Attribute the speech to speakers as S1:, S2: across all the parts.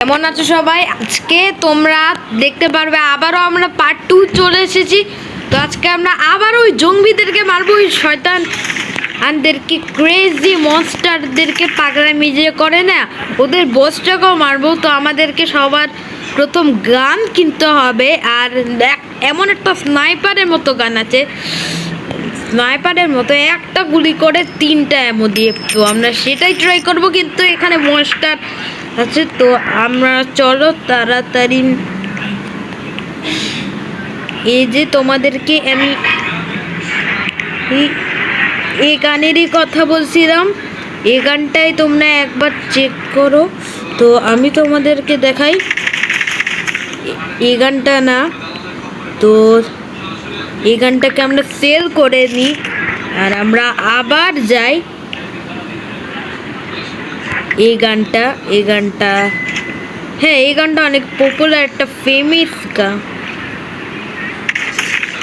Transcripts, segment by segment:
S1: কেমন আছো সবাই? আজকে তোমরা দেখতে পারবে আবারও আমরা পার্ট 2 চলে এসেছি। তো আজকে আমরা আবার ওই জঙ্গিদেরকে মারবো, ওই শয়তান আনদেরকে, ক্রেজি মনস্টারদেরকে, পাগলামি যে করে না ওদের বসটাকেও মারবো। তো আমাদেরকে সবার প্রথম গান কিনতে হবে, আর এমন একটা স্নাইপারের মতো গান আছে, স্নাইপারের মতো একটা গুলি করে 3টা এমো দিয়ে। তো আমরা সেটাই ট্রাই করব, কিন্তু এখানে মনস্টার আছে। তো আমরা চলো তাড়াতাড়ি, এই যে তোমাদেরকে আমি এই গানেরই কথা বলছিলাম, এই গানটাই তোমরা একবার চেক করো। তো আমি তোমাদেরকে দেখাই, এই গানটা না, তো এই গানটাকে আমরা সেল করে নিই আর আমরা আবার যাই। এই গানটা হ্যাঁ, এই গানটা অনেক পপুলার, একটা ফেমাস গান।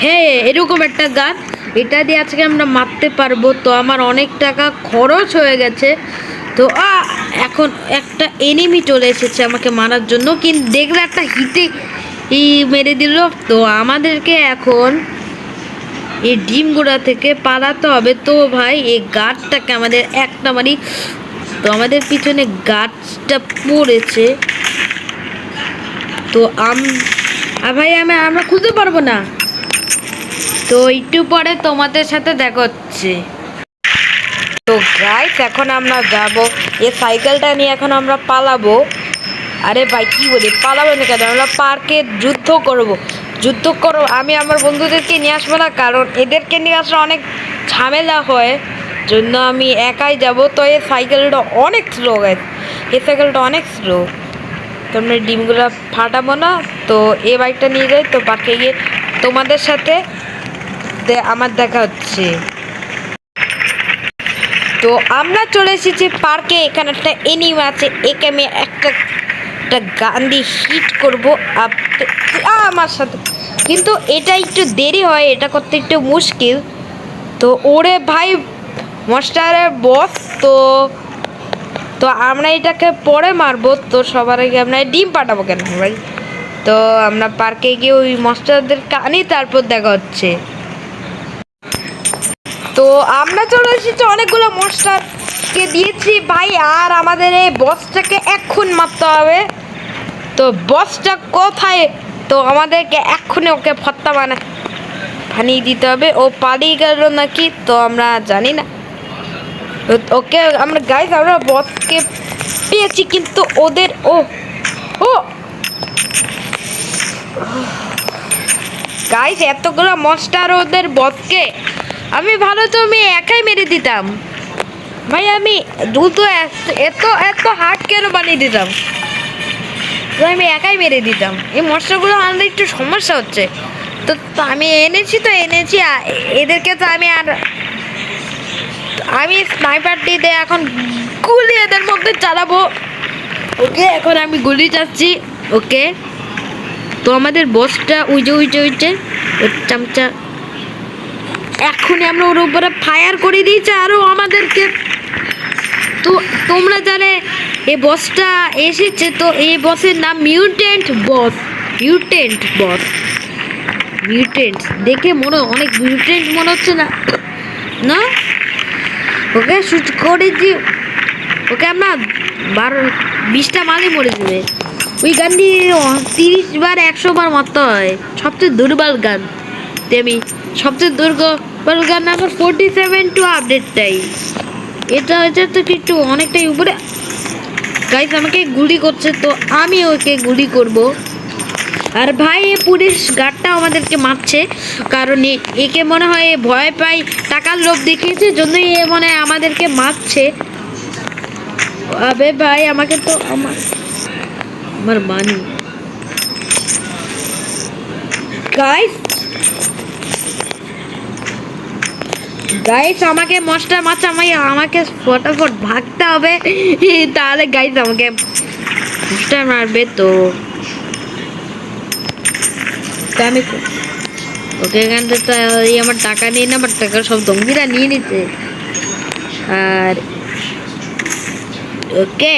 S1: হ্যাঁ, এরকম একটা গান, এটা দিয়ে আজকে আমরা মারতে পারবো। তো আমার অনেক টাকা খরচ হয়ে গেছে। তো এখন একটা এনিমি চলে এসেছে আমাকে মারার জন্য, কিন্তু দেখলে একটা হিটে মেরে দিল। তো আমাদেরকে এখন এই ডিমগুড়া থেকে পালাতে হবে। তো ভাই, এই গাছটাকে আমাদের একটা মারি। তো আমাদের পিছনে গাছটা পড়েছে, তো ভাই আমরা খুঁজতে পারবো না। তো একটু পরে তোমাদের সাথে দেখা হচ্ছে। তো গাইস, এখন আমরা যাব এই সাইকেলটা নিয়ে, এখন আমরা পালাবো। আরে ভাই, কি বলি, পালাবো না কেন, আমরা পার্কে যুদ্ধ করব। আমি আমার বন্ধুদেরকে নিয়ে আসবো না, কারণ এদেরকে নিয়ে আসলে অনেক ঝামেলা হয়, জন্য আমি একাই যাব। তো এই সাইকেলটা অনেক স্লো গাইস, এই সাইকেলটা অনেক স্লো। তো আমরা ডিমগুলো ফাটাবো না। তো এই বাইকটা নিয়ে যাই। তো পার্কে গিয়ে তোমাদের সাথে আমার দেখা হচ্ছে। তো আমরা চলে এসেছি পার্কে, এখানে একটা এনিমি আছে, একে আমি একটা গান দিয়ে হিট করবো আমার সাথে। কিন্তু এটা একটু দেরি হয়, এটা করতে একটু মুশকিল। তো ওরে ভাই, মনস্টারের বস। তো আমরা এটাকে পরে মারবো। তো সবার আগে আমরা ডিম পাঠাবো কেন ভাই? তো আমরা পার্কে গিয়ে ওই মনস্টারদেরকে আনি, তারপর দেখা হচ্ছে। তো আমরা চলে এসেছি, অনেকগুলো মনস্টারকে দিয়েছি ভাই, আর আমাদের এই বসটাকে এখন মারতে হবে। তো বসটা কোথায়? তো আমাদেরকে এক্ষুনি ওকে ফত্তা বানিয়ে দিতে হবে। ও পালিয়ে গেল নাকি, তো আমরা জানি না। ওকে আমরা গাইস, আমরা বসকে পেয়েছি, কিন্তু ওদের ও গাইস, এতগুলো মনস্টার ওদের বসকে আমি একাই মেরে দিতাম ভাই। আমি দ্রুত এত হার্ড কেন বানিয়ে দিতাম? আমি একাই মেরে দিতাম। এই মনস্টারগুলো আনলে একটু সমস্যা হচ্ছে। তো আমি এনেছি, এদেরকে তো আমি স্নাইপার দিয়ে এখন গুলি এদের মধ্যে চালাবো। ওকে, এখন আমি গুলি চাচ্ছি। ওকে, তো আমাদের বসটা উইজে চামচা, এখনই আমরা ওর উপরে ফায়ার করে দিয়েছি, আরও আমাদেরকে। তো তোমরা জানে এই বসটা এসেছে, তো এই বসের নাম মিউটেন্ট বস। মিউটেন্ট দেখে অনেক মিউটেন্ট মনে হচ্ছে না? না, ওকে শুট করেছি। ওকে আমরা 20টা মারই মরে যাবে। ওই গান দিয়ে 30 বার 100 বার মারতে হয়। সবচেয়ে দুর্বল গান, তেমনি সবচেয়ে দুর্বল গান আমার 47 আপডেটটাই। এটা হচ্ছে তো একটু অনেকটাই উপরে। গাইস, আমাকে গুলি করছে, তো আমি ওকে গুলি করব। আর ভাই, এই পুলিশ গার্ডটা আমাদেরকে মারছে, কারণ একে মনে হয় ভয় পাই, টাকার লোভ দেখিয়েছে, জন্যই এ মনে হয় আমাদেরকে মারছে। আবে ভাই, আমাকে তো আমার মানি। গাইস, আমাকে মনস্টার মারছে, আমাকে ফটাফট ভাগতে হবে, তাহলে গাইস আমাকে মনস্টার মারবে। তো আমি ওকে এখান থেকে আমার টাকা নিয়ে না, আমার টাকা সব জঙ্গিরা নিয়ে নিতে। আর ওকে,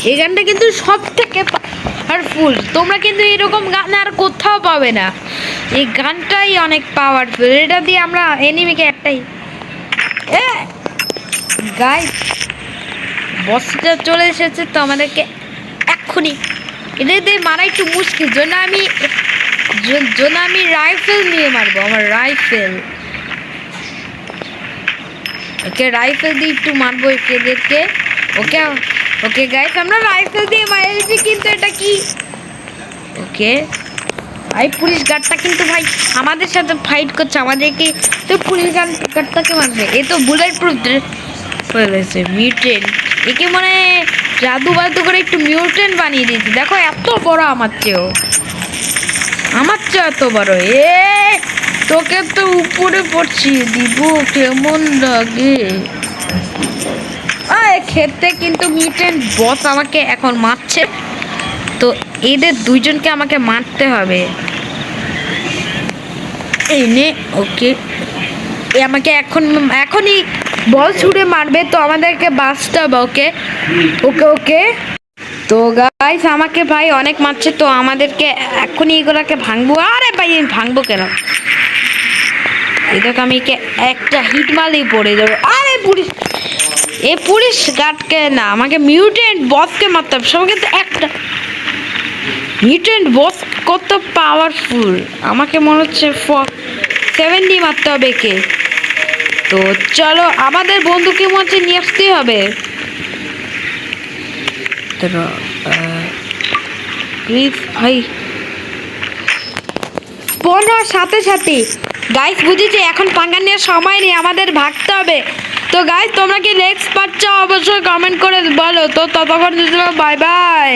S1: এই গানটা কিন্তু সব থেকে পাওয়ারফুল, তোমরা কিন্তু এরকম গান আর কোথাও পাবে না। এই গানটাই অনেক পাওয়ারফুল, এটা দিয়ে আমরা এনিমিকে একটাই গাইস বসটা চলে এসেছে, তো আমাদেরকে এক্ষুনি এটা দিয়ে মারা একটু মুশকিল, জন্য আমি রাইফেল নিয়ে মারবো, আমার রাইফেল। ওকে রাইফেল দিয়ে একটু মারবো এদেরকে। ওকে ওকে গাইস আমরা রাইফেল দিয়ে মারছি, কিন্তু এটা কি ওকে ভাই পুলিশ গার্ডটা কিন্তু ভাই আমাদের সাথে ফাইট করছে, আমাদেরকে তো পুলিশ গার্ডটাকে মারবে। এ তো বুলেট প্রুফ হয়ে গেছে মিউটেন্ট, একে মানে জাদু বাদু করে একটু মিউটেন্ট বানিয়ে দিয়েছি। দেখো এত বড় আমার চেয়েও এত বড়। তোকে তো উপরে পড়ছি দিব, কেমন লাগে খেতে। কিন্তু মিউটেন্ট বস আমাকে এখন মারছে, তো এদের দুইজনকে আমাকে মারতে হবে। এনে ওকে আমাকে এখনই বল ছুড়ে মারবে, তো আমাদেরকে বাঁচতে হবে। ওকে ওকে ওকে তো গাইস আমাকে ভাই অনেক মারছে, তো আমাদেরকে এখনই এগুলাকে ভাঙবো। আরে ভাই আমি ভাঙবো কেন, এটাকে আমি একটা হিট মারলেই পড়ে যাবো। আরে পুলিশ গার্ডকে না, আমাকে মিউটেন্ট বসকে মারতে হবে। সব কিন্তু একটা মিউটেন্ট বস কত পাওয়ারফুল, আমাকে মনে হচ্ছে 70 মারতে হবে কে। তো চলো আমাদের বন্ধুকে মনে নিয়ে আসতেই হবে। প্লিজ ভাই পনেরো সাথে সাথে গাইস বুঝেছি, এখন পাঙ্গা নেওয়ার সময় নেই, আমাদের ভাগতে হবে। তো গাইস তোমরা কি নেক্সট পার্ট চাও অবশ্যই কমেন্ট করে বলো। তো ততক্ষণ বাই বাই।